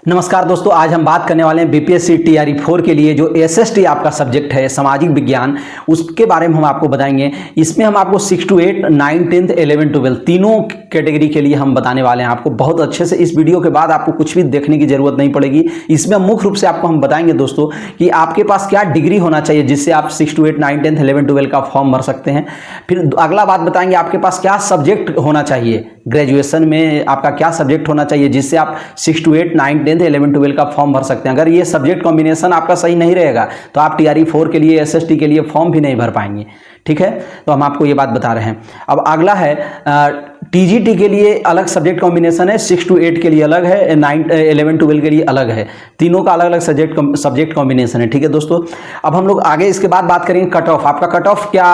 नमस्कार दोस्तों, आज हम बात करने वाले हैं बीपीएससी टीआरई 4 के लिए जो एसएसटी आपका सब्जेक्ट है सामाजिक विज्ञान, उसके बारे में हम आपको बताएंगे। इसमें हम आपको 6 to 8, 9, 10th, 11, 12 तीनों कैटेगरी के लिए हम बताने वाले हैं आपको बहुत अच्छे से। इस वीडियो के बाद आपको कुछ भी देखने की जरूरत नहीं पड़ेगी। इसमें मुख्य रूप से आपको हम बताएंगे दोस्तों कि आपके पास क्या डिग्री होना चाहिए जिससे आप 6 to 8, 9, 10th, 11, 12 का फॉर्म भर सकते हैं। फिर अगला बात बताएंगे आपके पास क्या सब्जेक्ट होना चाहिए, ग्रेजुएशन में आपका क्या सब्जेक्ट होना चाहिए जिससे आप 6 to 8, 9, 10th, 11, 12 का फॉर्म भर सकते हैं। अगर ये सब्जेक्ट कॉम्बिनेशन आपका सही नहीं रहेगा तो आप टीआरई 4 के लिए, एसएसटी के लिए फॉर्म भी नहीं भर पाएंगे। ठीक है, तो हम आपको ये बात बता रहे हैं। अब अगला है टीजीटी के लिए अलग सब्जेक्ट कॉम्बिनेशन है, 6 to 8 के लिए अलग है, 9, 11, 12 के लिए अलग है। तीनों का अलग अलग सब्जेक्ट कॉम्बिनेशन है। ठीक है दोस्तों, अब हम लोग आगे इसके बाद बात करेंगे कट ऑफ। आपका कट ऑफ क्या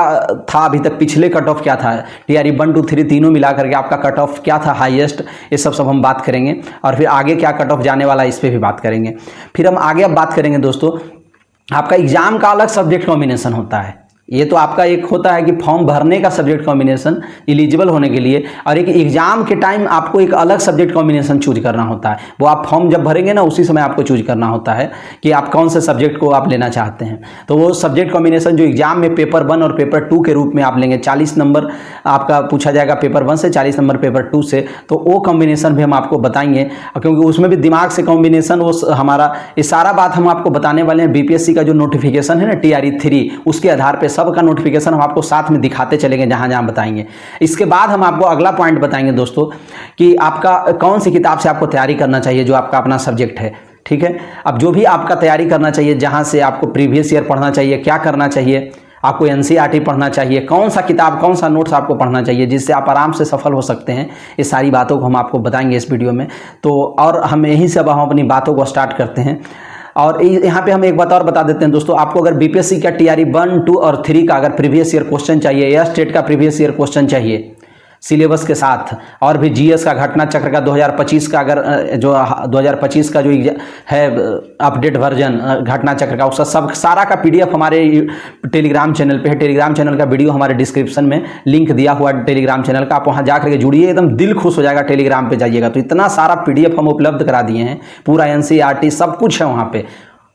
था अभी तक, पिछले कट ऑफ क्या था, टीआरई 1, 2, 3 तीनों मिला करके आपका कट ऑफ क्या था हाईएस्ट, ये सब हम बात करेंगे। और फिर आगे क्या कट ऑफ जाने वाला है इस पर भी बात करेंगे। फिर हम आगे अब बात करेंगे दोस्तों, आपका एग्जाम का अलग सब्जेक्ट कॉम्बिनेशन होता है। ये तो आपका एक होता है कि फॉर्म भरने का सब्जेक्ट कॉम्बिनेशन एलिजिबल होने के लिए, और एक एग्जाम के टाइम आपको एक अलग सब्जेक्ट कॉम्बिनेशन चूज करना होता है। वो आप फॉर्म जब भरेंगे ना उसी समय आपको चूज करना होता है कि आप कौन से सब्जेक्ट को आप लेना चाहते हैं। तो वो सब्जेक्ट कॉम्बिनेशन जो एग्जाम में पेपर 1 और पेपर 2 के रूप में आप लेंगे, 40 नंबर आपका पूछा जाएगा पेपर 1 से, 40 नंबर पेपर 2 से, तो वो कॉम्बिनेशन भी हम आपको बताएंगे क्योंकि उसमें भी दिमाग से कॉम्बिनेशन वो हमारा, ये सारा बात हम आपको बताने वाले हैं। बीपीएससी का जो नोटिफिकेशन है ना टीआरई 3, उसके आधार पर सबका नोटिफिकेशन हम आपको साथ में दिखाते चलेंगे जहां जहां बताएंगे। इसके बाद हम आपको अगला पॉइंट बताएंगे दोस्तों कि आपका कौन सी किताब से आपको तैयारी करना चाहिए जो आपका अपना सब्जेक्ट है। ठीक है, अब जो भी आपका तैयारी करना चाहिए, जहां से आपको प्रीवियस ईयर पढ़ना चाहिए, क्या करना चाहिए, आपको एनसीईआरटी पढ़ना चाहिए, कौन सा किताब, कौन सा नोट्स आपको पढ़ना चाहिए जिससे आप आराम से सफल हो सकते हैं, ये सारी बातों को हम आपको बताएंगे इस वीडियो में। तो और हम यहीं से अब हम अपनी बातों को स्टार्ट करते हैं। और यहाँ पे हम एक बात और बता देते हैं दोस्तों, आपको अगर बीपीएससी का टीआरई 1, 2 और 3 का अगर प्रीवियस ईयर क्वेश्चन चाहिए या स्टेट का प्रीवियस ईयर क्वेश्चन चाहिए सिलेबस के साथ, और भी जीएस का, घटना चक्र का 2025 का, अगर जो 2025 का जो है अपडेट वर्जन घटना चक्र का, उसका सब सारा का पीडीएफ हमारे टेलीग्राम चैनल पे है। टेलीग्राम चैनल का वीडियो हमारे डिस्क्रिप्शन में लिंक दिया हुआ है टेलीग्राम चैनल का, आप वहाँ जा करके जुड़िए, एकदम दिल खुश हो जाएगा। टेलीग्राम पे जाइएगा तो इतना सारा पीडीएफ हम उपलब्ध करा दिए हैं, पूरा एनसीईआरटी सब कुछ है वहाँ पे,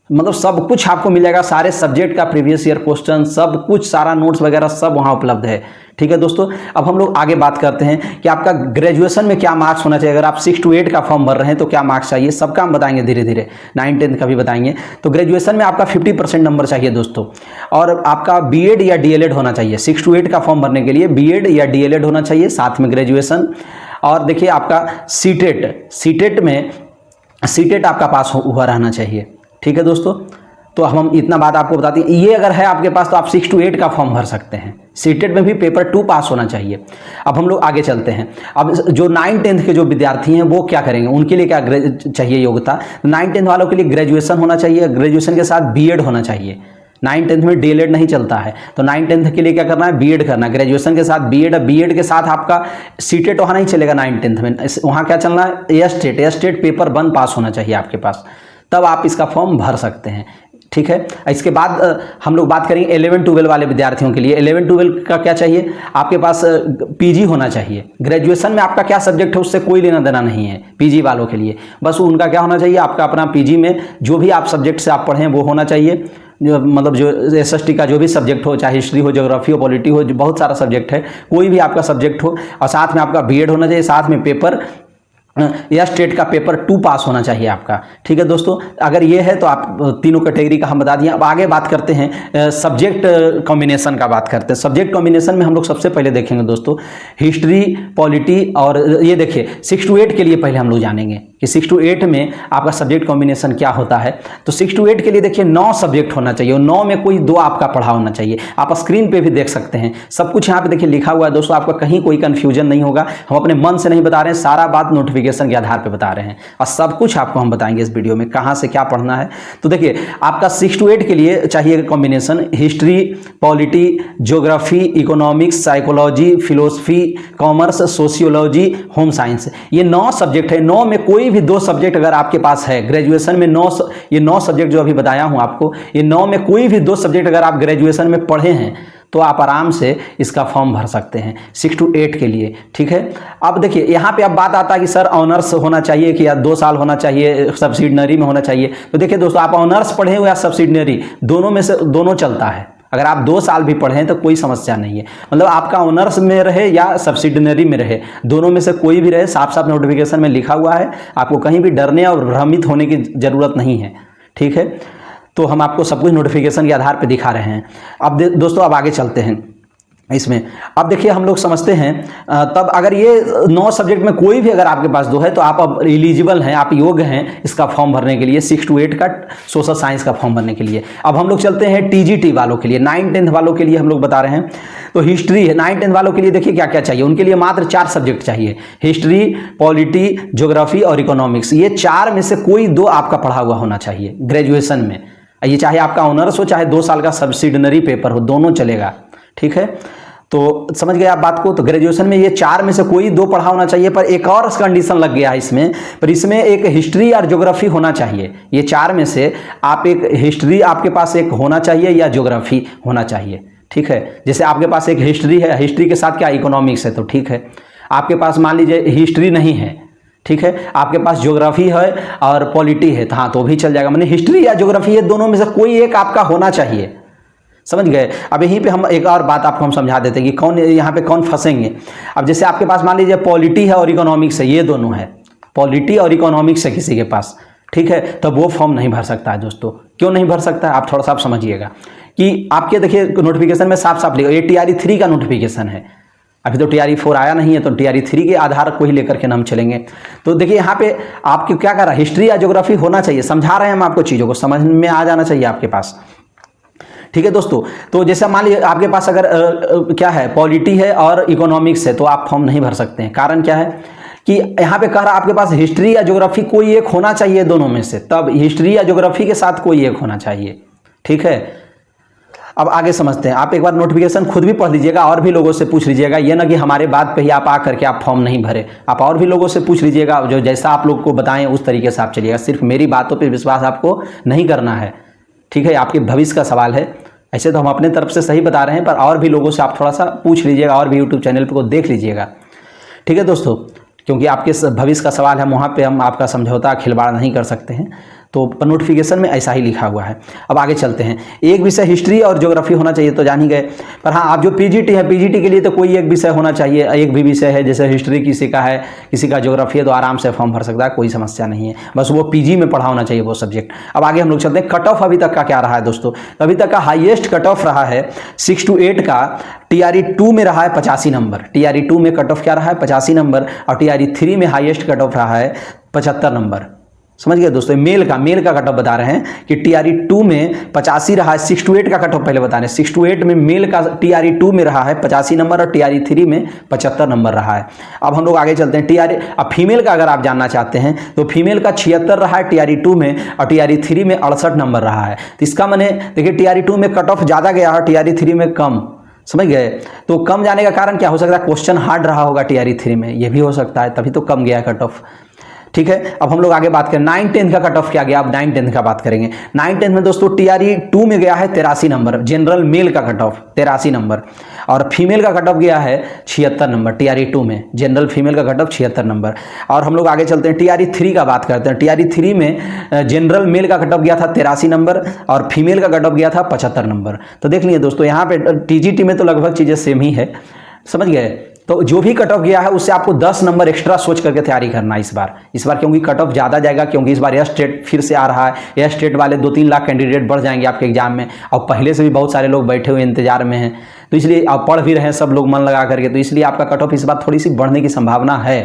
मतलब सब कुछ आपको मिल जाएगा, सारे सब्जेक्ट का प्रीवियस ईयर क्वेश्चन सब कुछ, सारा नोट्स वगैरह सब वहाँ उपलब्ध है। ठीक है दोस्तों, अब हम लोग आगे बात करते हैं कि आपका ग्रेजुएशन में क्या मार्क्स होना चाहिए। अगर आप 6 to 8 का फॉर्म भर रहे हैं तो क्या मार्क्स चाहिए, सबका हम बताएंगे धीरे धीरे, 9, 10 का भी बताएंगे। तो ग्रेजुएशन में आपका 50% नंबर चाहिए दोस्तों, और आपका बीएड या डीएलएड होना चाहिए। 6 to 8 का फॉर्म भरने के लिए बीएड या डीएलएड होना चाहिए, साथ में ग्रेजुएशन। और देखिए आपका सीटेट में सीटेट आपका पास हुआ रहना चाहिए। ठीक है दोस्तों, तो हम इतना बात आपको बताते हैं। ये अगर है आपके पास तो आप 6 to 8 का फॉर्म भर सकते हैं। सीटेट में भी पेपर 2 पास होना चाहिए। अब हम लोग आगे चलते हैं। अब जो 9, 10th के जो विद्यार्थी हैं वो क्या करेंगे, उनके लिए क्या चाहिए योग्यता। 9, 10th वालों के लिए ग्रेजुएशन होना चाहिए, ग्रेजुएशन के साथ बीएड होना चाहिए। 9, 10th में डीएलएड नहीं चलता है, तो 9, 10th के लिए क्या करना है, बीएड करना है। ग्रेजुएशन के साथ बीएड, बीएड के साथ आपका सीटेट वहाँ नहीं चलेगा 9, 10th में, वहाँ क्या चलना है, एस्टेट पेपर 1 पास होना चाहिए आपके पास, तब आप इसका फॉर्म भर सकते हैं। ठीक है, इसके बाद हम लोग बात करेंगे 11, 12 वाले विद्यार्थियों के लिए। 11, 12 का क्या चाहिए, आपके पास पीजी होना चाहिए। ग्रेजुएशन में आपका क्या सब्जेक्ट है उससे कोई लेना देना नहीं है पीजी वालों के लिए, बस उनका क्या होना चाहिए, आपका अपना पीजी में जो भी आप सब्जेक्ट से आप पढ़ें वो होना चाहिए। जो मतलब जो एसएसटी का जो भी सब्जेक्ट हो, चाहे हिस्ट्री हो, ज्योग्राफी हो, पॉलिटी हो, जो बहुत सारा सब्जेक्ट है, कोई भी आपका सब्जेक्ट हो, और साथ में आपका बीएड होना चाहिए, साथ में पेपर या स्टेट का पेपर 2 पास होना चाहिए आपका। ठीक है दोस्तों, अगर ये है तो आप तीनों कैटेगरी का हम बता दिए। अब आगे बात करते हैं सब्जेक्ट कॉम्बिनेशन का बात करते हैं। सब्जेक्ट कॉम्बिनेशन में हम लोग सबसे पहले देखेंगे दोस्तों हिस्ट्री, पॉलिटी, और ये देखिए 6 to 8 के लिए पहले हम लोग जानेंगे कि 6 to 8 में आपका सब्जेक्ट कॉम्बिनेशन क्या होता है। तो 6 to 8 के लिए देखिए 9 सब्जेक्ट होना चाहिए, और 9 में कोई 2 आपका पढ़ा होना चाहिए। आप स्क्रीन पे भी देख सकते हैं, सब कुछ यहाँ पे देखिए लिखा हुआ है दोस्तों, आपका कहीं कोई कंफ्यूजन नहीं होगा। हम अपने मन से नहीं बता रहे हैं, सारा बात नोटिफिकेशन के आधार पे बता रहे हैं, और सब कुछ आपको हम बताएंगे इस वीडियो में कहाँ से क्या पढ़ना है। तो देखिए आपका 6 to 8 के लिए चाहिए combination history, polity, geography, economics, psychology, philosophy, commerce, sociology, home science. ये 9 सब्जेक्ट है। 9 में कोई भी 2 सब्जेक्ट अगर आपके पास है, ग्रेजुएशन में 9 सब्जेक्ट जो अभी बताया हूं आपको, ये 9 में कोई भी 2 सब्जेक्ट अगर आप ग्रेजुएशन में पढ़े हैं तो आप आराम से इसका फॉर्म भर सकते हैं 6 to 8 के लिए। ठीक है, अब देखिए यहाँ पे अब बात आता है कि सर ऑनर्स होना चाहिए कि या 2 साल होना चाहिए, सब्सिडिनरी में होना चाहिए। तो देखिए दोस्तों, आप ऑनर्स पढ़े हो या सब्सिडिनरी, दोनों में से दोनों चलता है। अगर आप 2 साल भी पढ़ें तो कोई समस्या नहीं है, मतलब आपका ऑनर्स में रहे या सब्सिडिनरी में रहे, दोनों में से कोई भी रहे, साफ साफ नोटिफिकेशन में लिखा हुआ है। आपको कहीं भी डरने और भ्रमित होने की ज़रूरत नहीं है। ठीक है, तो हम आपको सब कुछ नोटिफिकेशन के आधार पर दिखा रहे हैं। अब दोस्तों अब आगे चलते हैं इसमें। अब देखिए हम लोग समझते हैं, तब अगर ये 9 सब्जेक्ट में कोई भी अगर आपके पास 2 है तो आप अब एलिजिबल हैं, आप योग्य हैं इसका फॉर्म भरने के लिए, 6 to 8 का सोशल साइंस का फॉर्म भरने के लिए। अब हम लोग चलते हैं टीजीटी वालों के लिए, 9-10 वालों के लिए हम लोग बता रहे हैं। तो हिस्ट्री है 9-10 वालों के लिए, देखिए क्या क्या चाहिए उनके लिए। मात्र 4 सब्जेक्ट चाहिए, हिस्ट्री, पॉलिटी, ज्योग्राफी और इकोनॉमिक्स। ये 4 में से कोई 2 आपका पढ़ा हुआ होना चाहिए ग्रेजुएशन में। ये चाहे आपका ऑनर्स हो चाहे 2 साल का सब्सिडिनरी पेपर हो, दोनों चलेगा। ठीक है, तो समझ गए आप बात को। तो ग्रेजुएशन में ये 4 में से कोई 2 पढ़ा होना चाहिए, पर एक और कंडीशन लग गया है इसमें, पर इसमें एक हिस्ट्री और ज्योग्राफी होना चाहिए। ये 4 में से आप एक हिस्ट्री आपके पास एक होना चाहिए या ज्योग्राफी होना चाहिए। ठीक है, जैसे आपके पास एक हिस्ट्री है, हिस्ट्री के साथ क्या इकोनॉमिक्स है, तो ठीक है। आपके पास मान लीजिए हिस्ट्री नहीं है, ठीक है, आपके पास ज्योग्राफी है और पॉलिटी है, तो हाँ तो भी चल जाएगा। मैंने हिस्ट्री या ज्योग्राफी है, दोनों में से कोई एक आपका होना चाहिए। समझ गए। अब यहीं पे हम एक और बात आपको हम समझा देते हैं कि कौन यहाँ पे कौन फंसेंगे। अब जैसे आपके पास मान लीजिए पॉलिटी है और इकोनॉमिक्स है, ये दोनों है, पॉलिटी और इकोनॉमिक्स है किसी के पास, ठीक है, तो वो फॉर्म नहीं भर सकता है दोस्तों। क्यों नहीं भर सकता है, आप थोड़ा सा आप समझिएगा कि आपके देखिए नोटिफिकेशन में साफ साफ लिखा, ये TRE 3 का नोटिफिकेशन है, अभी तो TRE 4 आया नहीं है, तो TRE 3 के आधार को ही लेकर के हम चलेंगे। तो देखिए यहाँ पे आपको क्या कर रहा है, हिस्ट्री या ज्योग्राफी होना चाहिए। समझा रहे हैं हम आपको, चीज़ों को समझ में आ जाना चाहिए आपके पास। ठीक है दोस्तों, तो जैसे मान लीजिए आपके पास अगर क्या है, पॉलिटी है और इकोनॉमिक्स है, तो आप फॉर्म नहीं भर सकते हैं। कारण क्या है कि यहाँ पे कह रहा है आपके पास हिस्ट्री या ज्योग्राफी कोई एक होना चाहिए दोनों में से, तब हिस्ट्री या ज्योग्राफी के साथ कोई एक होना चाहिए। ठीक है, अब आगे समझते हैं। आप एक बार नोटिफिकेशन खुद भी पढ़ लीजिएगा और भी लोगों से पूछ लीजिएगा, ये ना कि हमारे बात पे ही आप आकर के आप फॉर्म नहीं भरे, आप और भी लोगों से पूछ लीजिएगा, जो जैसा आप लोग को बताएं उस तरीके से आप चलिएगा। सिर्फ मेरी बातों पे विश्वास आपको नहीं करना है। ठीक है, आपके भविष्य का सवाल है। ऐसे तो हम अपने तरफ से सही बता रहे हैं, पर और भी लोगों से आप थोड़ा सा पूछ लीजिएगा और भी यूट्यूब चैनल पे को देख लीजिएगा। ठीक है दोस्तों, क्योंकि आपके भविष्य का सवाल है, वहाँ पे हम आपका समझौता खिलवाड़ नहीं कर सकते हैं, तो नोटिफिकेशन में ऐसा ही लिखा हुआ है। अब आगे चलते हैं। एक विषय हिस्ट्री और ज्योग्राफी होना चाहिए तो जान ही गए, पर हाँ आप जो पीजीटी है, पीजीटी के लिए तो कोई एक विषय होना चाहिए। एक भी विषय है, जैसे हिस्ट्री किसी का है, किसी का ज्योग्राफी है, तो आराम से फॉर्म भर सकता है, कोई समस्या नहीं है। बस वो पीजी में पढ़ा होना चाहिए वो सब्जेक्ट। अब आगे हम लोग चलते हैं। कट ऑफ अभी तक का क्या रहा है दोस्तों, अभी तक का हाईएस्ट कट ऑफ रहा है 6 to 8 का TRE 2 में रहा है 85 नंबर। TRE 2 में कट ऑफ क्या रहा है, 85 नंबर, और TRE 3 में हाईएस्ट कट ऑफ रहा है 75 नंबर। समझ गए दोस्तों, मेल का कट ऑफ बता रहे हैं कि TRE 2 में 85 रहा है। 6 to 8 का कट ऑफ पहले बता रहे हैं। 6 to 8 में मेल का TRE 2 में रहा है 85 नंबर और TRE 3 में 75 नंबर रहा है। अब हम लोग आगे चलते हैं। TRE अब फीमेल का अगर आप जानना चाहते हैं तो फीमेल का 76 रहा है TRE 2 में, और TRE 3 में 68 नंबर रहा है। तो इसका मैंने देखिए TRE 2 में कट ऑफ ज़्यादा गया और TRE 3 में कम। समझ गए, तो कम जाने का कारण क्या हो सकता है, क्वेश्चन हार्ड रहा होगा TRE 3 में, ये भी हो सकता है, तभी तो कम गया है कट ऑफ। ठीक है, अब हम लोग आगे बात करें 9-10 का कट ऑफ क्या गया। अब 9-10 का बात करेंगे। 9-10 में दोस्तों TRE 2 में गया है 83 नंबर, जनरल मेल का कट ऑफ 83 नंबर, और फीमेल का कट ऑफ गया है 76 नंबर TRE 2 में, जनरल फीमेल का कट ऑफ 76 नंबर। और हम लोग आगे चलते हैं, TRE 3 का बात करते हैं। TRE 3 में जनरल मेल का कट ऑफ गया था 83 नंबर और फीमेल का कट ऑफ गया था 75 नंबर। तो देख लीजिए दोस्तों, यहाँ पे TGT में तो लगभग चीज़ें सेम ही है। समझ गए, तो जो भी कट ऑफ गया है उससे आपको 10 नंबर एक्स्ट्रा सोच करके तैयारी करना है इस बार क्योंकि कट ऑफ ज़्यादा जाएगा, क्योंकि इस बार यह स्टेट फिर से आ रहा है। यह स्टेट वाले 2-3 लाख कैंडिडेट बढ़ जाएंगे आपके एग्जाम में, और पहले से भी बहुत सारे लोग बैठे हुए इंतजार में हैं, तो इसलिए आप पढ़ भी रहे हैं सब लोग मन लगा करके, तो इसलिए आपका कट ऑफ इस बार थोड़ी सी बढ़ने की संभावना है।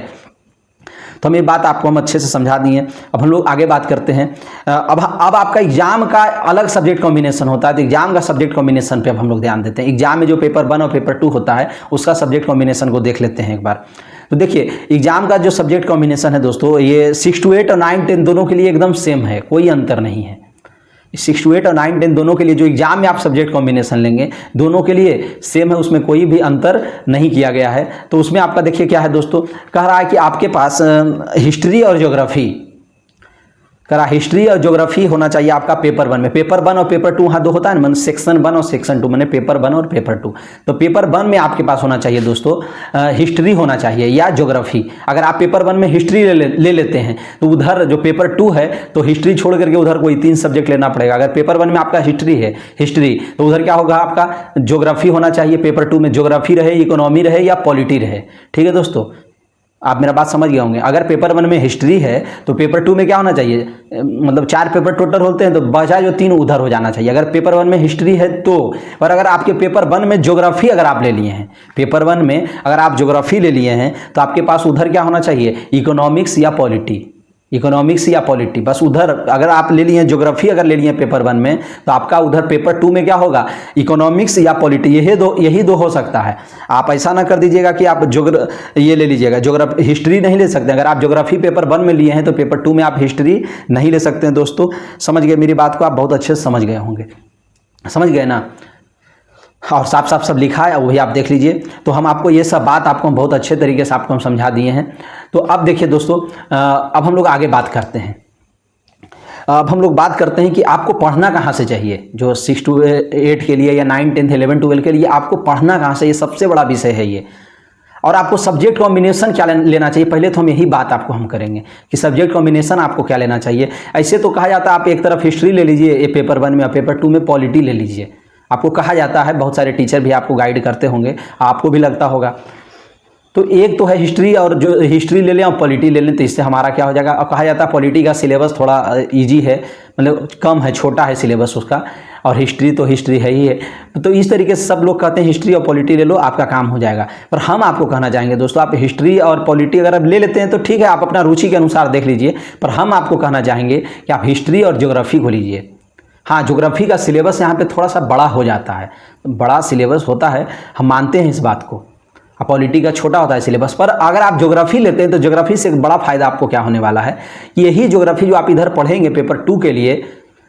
तो हम ये बात आपको हम अच्छे से समझा दिए। अब हम लोग आगे बात करते हैं। अब आपका एग्जाम का अलग सब्जेक्ट कॉम्बिनेशन होता है, तो एग्जाम का सब्जेक्ट कॉम्बिनेशन पे अब हम लोग ध्यान देते हैं। एग्जाम में जो पेपर 1 और पेपर 2 होता है उसका सब्जेक्ट कॉम्बिनेशन को देख लेते हैं एक बार। तो देखिए एग्जाम का जो सब्जेक्ट कॉम्बिनेशन है दोस्तों, ये 6 to 8 और 9-10 दोनों के लिए एकदम सेम है, कोई अंतर नहीं है। 6 to 8 और 9-10 दोनों के लिए जो एग्जाम में आप सब्जेक्ट कॉम्बिनेशन लेंगे दोनों के लिए सेम है, उसमें कोई भी अंतर नहीं किया गया है। तो उसमें आपका देखिए क्या है दोस्तों, कह रहा है कि आपके पास हिस्ट्री और ज्योग्राफी करा हिस्ट्री और ज्योग्राफी होना चाहिए आपका पेपर 1 में। पेपर 1 और पेपर 2 हाँ दो होता है ना, मतलब सेक्शन 1 और सेक्शन 2, मैंने पेपर 1 और पेपर 2। तो पेपर 1 में आपके पास होना चाहिए दोस्तों हिस्ट्री होना चाहिए या ज्योग्राफी। अगर आप पेपर 1 में हिस्ट्री ले लेते हैं तो उधर जो पेपर 2 है तो हिस्ट्री छोड़ करके उधर कोई 3 सब्जेक्ट लेना पड़ेगा। अगर पेपर 1 में आपका हिस्ट्री तो उधर क्या होगा, आपका ज्योग्राफी होना चाहिए। पेपर 2 में ज्योग्राफी रहे, इकोनॉमी रहे या पॉलिटी रहे। ठीक है दोस्तों, आप मेरा बात समझ गए होंगे। अगर पेपर 1 में हिस्ट्री है तो पेपर 2 में क्या होना चाहिए, मतलब 4 पेपर टोटल होते हैं तो बचा जो 3 उधर हो जाना चाहिए, अगर पेपर 1 में हिस्ट्री है तो। और अगर आपके पेपर 1 में ज्योग्राफी अगर आप ले लिए हैं, पेपर 1 में अगर आप ज्योग्राफी ले लिए हैं तो आपके पास उधर क्या होना चाहिए, इकोनॉमिक्स या पॉलिटी, इकोनॉमिक्स या पॉलिटी। बस उधर अगर आप ले लिए ज्योग्राफी अगर ले लिए पेपर 1 में तो आपका उधर पेपर 2 में क्या होगा, इकोनॉमिक्स या पॉलिटी। यही दो हो सकता है। आप ऐसा ना कर दीजिएगा कि आप ये ले लीजिएगा, ज्योग्राफी हिस्ट्री नहीं ले सकते। अगर आप ज्योग्राफी पेपर 1 में लिए हैं तो पेपर 2 में आप हिस्ट्री नहीं ले सकते हैं। दोस्तों समझ गए मेरी बात को, आप बहुत अच्छे से समझ गए होंगे, समझ गए ना। और साफ साफ सब लिखा है, वही आप देख लीजिए। तो हम आपको ये सब बात आपको बहुत अच्छे तरीके से आपको हम समझा दिए हैं। तो अब देखिए दोस्तों, अब हम लोग आगे बात करते हैं। अब हम लोग बात करते हैं कि आपको पढ़ना कहाँ से चाहिए। जो 6 to 8 के लिए या 9, 10, 11, 12 के लिए आपको पढ़ना कहाँ से, ये सबसे बड़ा विषय है ये। और आपको सब्जेक्ट कॉम्बिनेशन क्या लेना चाहिए, पहले तो हम यही बात आपको हम करेंगे कि सब्जेक्ट कॉम्बिनेशन आपको क्या लेना चाहिए। ऐसे तो कहा जाता है आप एक तरफ हिस्ट्री ले लीजिए ये पेपर 1 में, और पेपर 2 में पॉलिटी ले लीजिए। आपको कहा जाता है, बहुत सारे टीचर भी आपको गाइड करते होंगे, आपको भी लगता होगा। तो एक तो है हिस्ट्री, और जो हिस्ट्री ले लें और पॉलिटी ले लें तो इससे हमारा क्या हो जाएगा। और कहा जाता है पॉलिटी का सिलेबस थोड़ा इजी है, मतलब कम है, छोटा है सिलेबस उसका, और हिस्ट्री तो हिस्ट्री है ही है। तो इस तरीके से सब लोग कहते हैं हिस्ट्री और पॉलिटी ले लो, आपका काम हो जाएगा। पर हम आपको कहना चाहेंगे दोस्तों, आप हिस्ट्री और पॉलिटी अगर आप ले लेते हैं तो ठीक है, आप अपना रुचि के अनुसार देख लीजिए। पर हम आपको कहना चाहेंगे कि आप हिस्ट्री और ज्योग्राफी को लीजिए। हाँ, ज्योग्राफी का सिलेबस यहाँ पे थोड़ा सा बड़ा हो जाता है, बड़ा सिलेबस होता है, हम मानते हैं इस बात को। पॉलिटी का छोटा होता है सिलेबस। पर अगर आप ज्योग्राफी लेते हैं तो ज्योग्राफी से एक बड़ा फायदा आपको क्या होने वाला है, यही ज्योग्राफी जो आप इधर पढ़ेंगे पेपर 2 के लिए,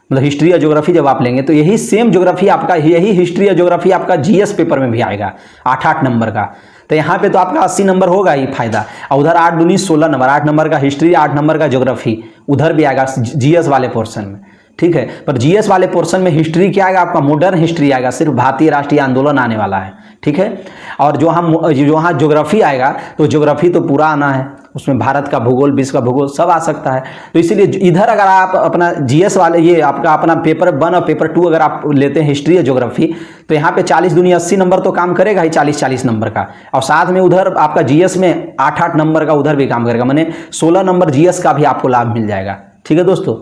मतलब हिस्ट्री या ज्योग्राफी जब आप लेंगे तो यही सेम ज्योग्राफी आपका, यही हिस्ट्री या ज्योग्राफी आपका जीएस पेपर में भी आएगा 8-8 नंबर का। तो यहाँ पे तो आपका 80 नंबर होगा ही फायदा। और उधर 8 दूनी 16 नंबर, 8 नंबर का हिस्ट्री, 8 नंबर का ज्योग्राफी उधर भी आएगा जीएस वाले पोर्शन में। ठीक है, पर जीएस वाले पोर्शन में हिस्ट्री क्या आएगा आपका, मॉडर्न हिस्ट्री आएगा, सिर्फ भारतीय राष्ट्रीय आंदोलन आने वाला है। ठीक है, और जो यहाँ ज्योग्राफी आएगा तो ज्योग्राफी तो पूरा आना है, उसमें भारत का भूगोल, विश्व का भूगोल सब आ सकता है। तो इसीलिए इधर अगर आप अपना जीएस वाले, ये आपका अपना पेपर 1 और पेपर 2 अगर आप लेते हैं हिस्ट्री या ज्योग्राफी, तो यहाँ पे 40 दूनी 80 नंबर तो काम करेगा ही, 40-40 नंबर का। और साथ में उधर आपका जीएस में 8-8 नंबर का उधर भी काम करेगा, माने 16 नंबर जीएस का भी आपको लाभ मिल जाएगा। ठीक है दोस्तों,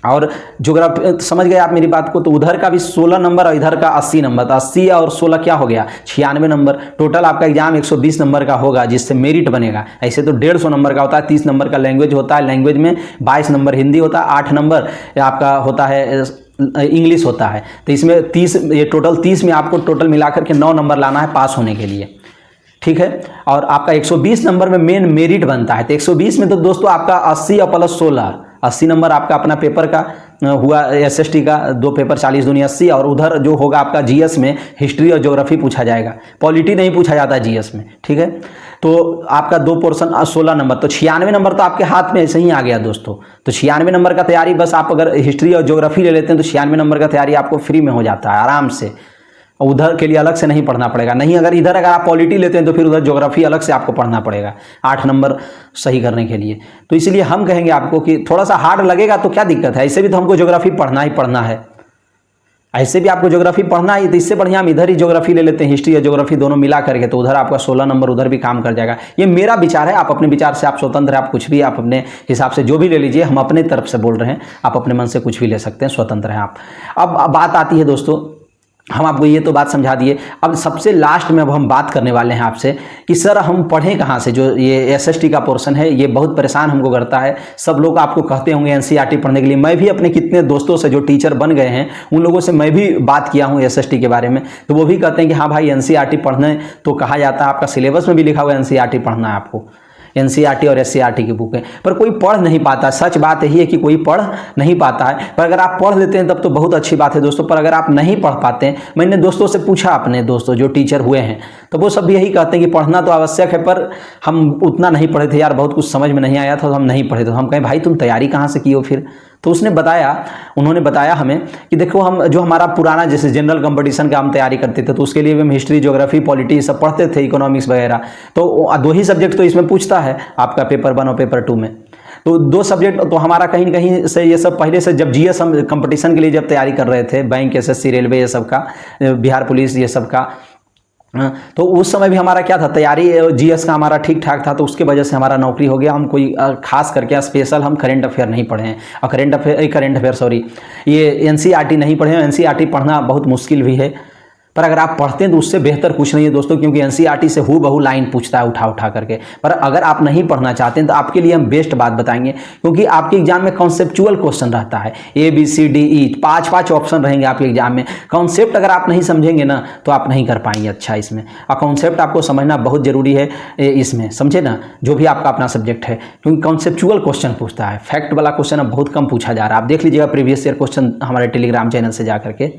और ज्योग्राफी समझ गए आप मेरी बात को। तो उधर का भी 16 नंबर और इधर का 80 नंबर, तो 80 और 16 क्या हो गया, 96 नंबर। टोटल आपका एग्जाम 120 नंबर का होगा, जिससे मेरिट बनेगा। ऐसे तो 150 नंबर का होता है, 30 नंबर का लैंग्वेज होता है, लैंग्वेज में 22 नंबर हिंदी होता है, 8 नंबर आपका होता है इंग्लिश होता है। तो इसमें 30, ये टोटल 30 में आपको टोटल मिलाकर के 9 नंबर लाना है पास होने के लिए। ठीक है, और आपका 120 नंबर में मेन मेरिट बनता है। तो 120 में तो दोस्तों आपका 80 और प्लस 16, 80 नंबर आपका अपना पेपर का हुआ, एसएसटी का 2 पेपर 40 दूनी 80, और उधर जो होगा आपका जीएस में हिस्ट्री और ज्योग्राफी पूछा जाएगा, पॉलिटी नहीं पूछा जाता है जीएस में। ठीक है, तो आपका 2 पोर्शन 16 नंबर, तो 96 नंबर तो आपके हाथ में ऐसे ही आ गया दोस्तों। तो 96 नंबर का तैयारी बस आप अगर हिस्ट्री और ज्योग्राफी ले लेते हैं तो 96 नंबर का तैयारी आपको फ्री में हो जाता है आराम से। उधर के लिए अलग से नहीं पढ़ना पड़ेगा। नहीं, अगर इधर अगर आप पॉलिटी लेते हैं तो फिर उधर ज्योग्राफी अलग से आपको पढ़ना पड़ेगा 8 नंबर सही करने के लिए। तो इसलिए हम कहेंगे आपको कि थोड़ा सा हार्ड लगेगा तो क्या दिक्कत है, ऐसे भी तो हमको ज्योग्राफी पढ़ना ही पढ़ना है, ऐसे भी आपको ज्योग्राफी पढ़ना है। तो इससे बढ़िया हम इधर ही ज्योग्राफी ले लेते हैं, हिस्ट्री और ज्योग्राफी दोनों मिला करके, तो उधर आपका 16 नंबर उधर भी काम कर जाएगा। ये मेरा विचार है, आप अपने विचार से आप स्वतंत्र है, आप कुछ भी आप अपने हिसाब से जो भी ले लीजिए, हम अपने तरफ से बोल रहे हैं, आप अपने मन से कुछ भी ले सकते हैं, स्वतंत्र हैं आप। अब बात आती है दोस्तों, हम आपको ये तो बात समझा दिए। अब सबसे लास्ट में अब हम बात करने वाले हैं आपसे कि सर हम पढ़ें कहाँ से। जो ये एसएसटी का पोर्शन है ये बहुत परेशान हमको करता है। सब लोग आपको कहते होंगे एनसीईआरटी पढ़ने के लिए। मैं भी अपने कितने दोस्तों से जो टीचर बन गए हैं उन लोगों से मैं भी बात किया हूँ एसएसटी के बारे में, तो वो भी कहते हैं कि हाँ भाई एनसीईआरटी पढ़ने तो कहा जाता है, आपका सिलेबस में भी लिखा हुआ है एनसीईआरटी पढ़ना है आपको। एनसीईआरटी और एससीईआरटी की बुक है, पर कोई पढ़ नहीं पाता। सच बात यही है कि कोई पढ़ नहीं पाता है, पर अगर आप पढ़ लेते हैं तब तो बहुत अच्छी बात है दोस्तों। पर अगर आप नहीं पढ़ पाते हैं, मैंने दोस्तों से पूछा, अपने दोस्तों जो टीचर हुए हैं, तो वो सब भी यही कहते हैं कि पढ़ना तो आवश्यक है, पर हम उतना नहीं पढ़े थे यार, बहुत कुछ समझ में नहीं आया था तो हम नहीं पढ़े थे। हम कहें भाई तुम तैयारी कहाँ से की हो फिर? तो उन्होंने बताया हमें कि देखो, हम जो हमारा पुराना जैसे जनरल कंपटीशन का हम तैयारी करते थे, तो उसके लिए भी हम हिस्ट्री, ज्योग्राफी, पॉलिटी सब पढ़ते थे, इकोनॉमिक्स वगैरह। तो 2 ही सब्जेक्ट तो इसमें पूछता है आपका पेपर 1 और पेपर 2 में। तो 2 सब्जेक्ट तो हमारा कहीं न कहीं से ये सब पहले से, जब जीएस हम कंपटीशन के लिए जब तैयारी कर रहे थे, बैंक, एसएससी, रेलवे, ये सब का, बिहार पुलिस, ये सब का, तो उस समय भी हमारा क्या था, तैयारी जीएस का हमारा ठीक ठाक था, तो उसके वजह से हमारा नौकरी हो गया। हम कोई खास करके स्पेशल हम करंट अफेयर नहीं पढ़े हैं, और करंट अफेयर सॉरी, ये एनसीईआरटी नहीं पढ़े हैं। एनसीईआरटी पढ़ना बहुत मुश्किल भी है, पर अगर आप पढ़ते हैं तो उससे बेहतर कुछ नहीं है दोस्तों, क्योंकि एनसीईआरटी से हूबहू लाइन पूछता है उठा उठा करके। पर अगर आप नहीं पढ़ना चाहते हैं तो आपके लिए हम बेस्ट बात बताएंगे, क्योंकि आपके एग्जाम में कॉन्सेप्चुअल क्वेश्चन रहता है, ABCDE 5 ऑप्शन रहेंगे आपके एग्जाम में। कॉन्सेप्ट अगर आप नहीं समझेंगे ना तो आप नहीं कर पाएंगे अच्छा इसमें, और कॉन्सेप्ट आपको समझना बहुत जरूरी है इसमें, समझे ना, जो भी आपका अपना सब्जेक्ट है, क्योंकि कॉन्सेप्चुअल क्वेश्चन पूछता है। फैक्ट वाला क्वेश्चन अब बहुत कम पूछा जा रहा है, आप देख लीजिएगा प्रीवियस ईयर क्वेश्चन हमारे टेलीग्राम चैनल से जा करके।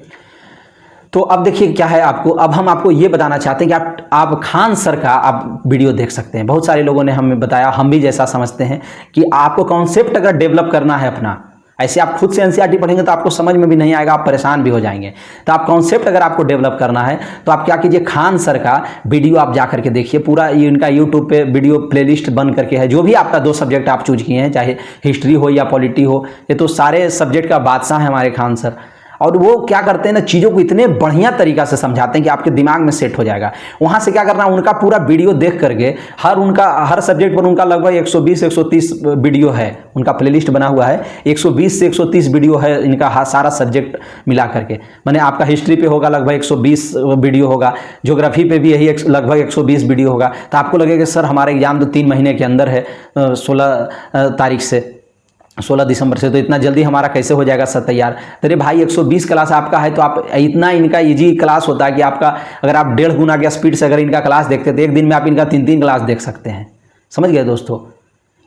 तो अब देखिए क्या है, अब हम आपको ये बताना चाहते हैं कि आप खान सर का आप वीडियो देख सकते हैं। बहुत सारे लोगों ने हमें बताया, हम भी जैसा समझते हैं कि आपको कॉन्सेप्ट अगर डेवलप करना है अपना, ऐसे आप खुद से एनसीईआरटी पढ़ेंगे तो आपको समझ में भी नहीं आएगा, आप परेशान भी हो जाएंगे। तो आप कॉन्सेप्ट अगर आपको डेवलप करना है तो आप क्या कीजिए, खान सर का वीडियो आप जा करके देखिए। पूरा इनका यूट्यूब पे वीडियो प्लेलिस्ट बन करके है, जो भी आपका 2 सब्जेक्ट आप चूज किए हैं, चाहे हिस्ट्री हो या पॉलिटी हो, ये तो सारे सब्जेक्ट का बादशाह है हमारे खान सर। और वो क्या करते हैं ना, चीज़ों को इतने बढ़िया तरीका से समझाते हैं कि आपके दिमाग में सेट हो जाएगा। वहाँ से क्या करना, उनका पूरा वीडियो देख करके हर सब्जेक्ट पर उनका लगभग 120-130 वीडियो है, उनका प्लेलिस्ट बना हुआ है। 120 से 130 वीडियो है इनका, सारा सब्जेक्ट मिला करके। मैंने आपका हिस्ट्री पे होगा लगभग 120 वीडियो होगा, ज्योग्राफी पे भी यही लगभग 120 वीडियो होगा। तो आपको लगेगा सर हमारा एग्जाम तो 3 महीने के अंदर है, 16 दिसंबर से, तो इतना जल्दी हमारा कैसे हो जाएगा सर तैयार? अरे भाई 120 क्लास आपका है, तो आप इतना इनका इजी क्लास होता है कि आपका, अगर आप 1.5 गुना के स्पीड से अगर इनका क्लास देखते हैं तो एक दिन में आप इनका 3-3 क्लास देख सकते हैं। समझ गए दोस्तों?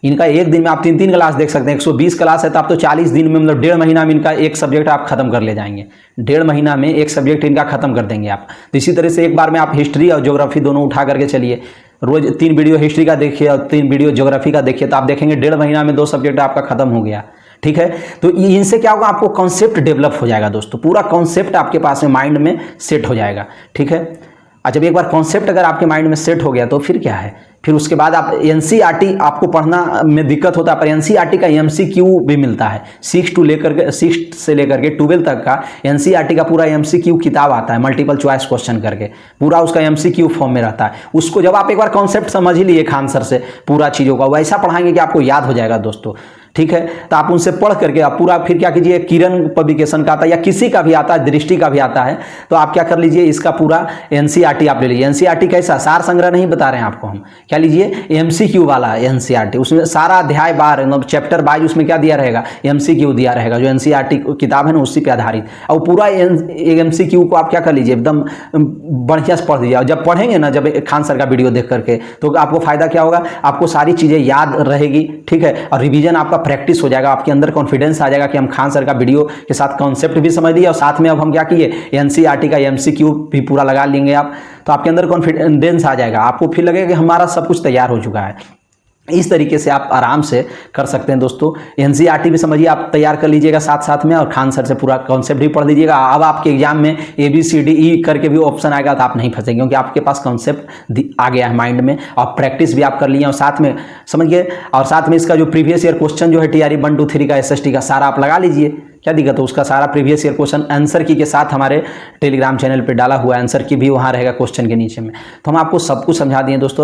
इनका एक दिन में आप 3-3 क्लास देख सकते हैं। 120 क्लास है तो आप तो 40 दिन में, मतलब 1.5 महीना में इनका एक सब्जेक्ट आप खत्म कर ले जाएंगे। 1.5 महीना में एक सब्जेक्ट इनका खत्म कर देंगे आप। तो इसी तरह से एक बार में आप हिस्ट्री और ज्योग्राफी दोनों उठा करके चलिए, रोज 3 वीडियो हिस्ट्री का देखिए और 3 वीडियो ज्योग्राफी का देखिए, तो आप देखेंगे 1.5 महीना में 2 सब्जेक्ट आपका खत्म हो गया। ठीक है, तो इनसे क्या होगा, आपको कॉन्सेप्ट डेवलप हो जाएगा दोस्तों, पूरा कॉन्सेप्ट आपके पास में माइंड में सेट हो जाएगा। ठीक है, और जब एक बार कॉन्सेप्ट अगर आपके माइंड में सेट हो गया तो फिर क्या है, फिर उसके बाद आप एनसीईआरटी आपको पढ़ना में दिक्कत होता है, पर एनसीईआरटी का एमसीक्यू भी मिलता है। 6 से लेकर के 12 तक का एनसीईआरटी का पूरा एमसीक्यू किताब आता है, मल्टीपल चॉइस क्वेश्चन करके, पूरा उसका एमसीक्यू फॉर्म में रहता है। उसको जब आप एक बार कॉन्सेप्ट समझ ही लिए खान सर से पूरा चीज़ों का, वैसा पढ़ाएंगे कि आपको याद हो जाएगा दोस्तों। ठीक है, तो आप उनसे पढ़ करके आप पूरा, फिर क्या कीजिए, किरण पब्लिकेशन का आता है या किसी का भी आता है, दृष्टि का भी आता है, तो आप क्या कर लीजिए, इसका पूरा एनसीईआरटी आप ले लीजिए। एनसीईआरटी कैसा, सार संग्रह नहीं बता रहे हैं आपको हम, क्या लीजिए, एमसीक्यू वाला एनसीईआरटी, उसमें सारा अध्याय बार, मतलब चैप्टर वाइज उसमें क्या दिया रहेगा, एमसीक्यू दिया रहेगा, जो एनसीईआरटी किताब है ना उसी पे आधारित। और पूरा एमसीक्यू को आप क्या कर लीजिए, एकदम बढ़िया से पढ़ दीजिए। और जब पढ़ेंगे ना, जब खान सर का वीडियो देख करके, तो आपको फायदा क्या होगा, आपको सारी चीज़ें याद रहेगी। ठीक है, और रिवीजन आपका प्रैक्टिस हो जाएगा, आपके अंदर कॉन्फिडेंस आ जाएगा कि हम खान सर का वीडियो के साथ कॉन्सेप्ट भी समझ लिए, और साथ में अब हम क्या किए, एनसीईआरटी का एमसीक्यू भी पूरा लगा लेंगे आप, तो आपके अंदर कॉन्फिडेंस आ जाएगा, आपको फिर लगेगा कि हमारा सब कुछ तैयार हो चुका है। इस तरीके से आप आराम से कर सकते हैं दोस्तों। एनसीईआरटी भी समझिए आप तैयार कर लीजिएगा साथ साथ में, और खान सर से पूरा कॉन्सेप्ट भी पढ़ लीजिएगा। अब आपके एग्जाम में ABCDE करके भी ऑप्शन आएगा तो आप नहीं फंसेंगे, क्योंकि आपके पास कॉन्सेप्ट आ गया है माइंड में, और प्रैक्टिस भी आप कर लिए और साथ में समझ गए। और साथ में इसका जो प्रीवियस ईयर क्वेश्चन जो है TRE 1, 2, 3 का SST का सारा आप लगा लीजिए, क्या दिक्कत है, उसका सारा प्रीवियस ईयर क्वेश्चन आंसर की के साथ हमारे टेलीग्राम चैनल पर डाला हुआ है, आंसर की भी वहाँ रहेगा क्वेश्चन के नीचे में। तो हम आपको सब कुछ समझा दिए दोस्तों।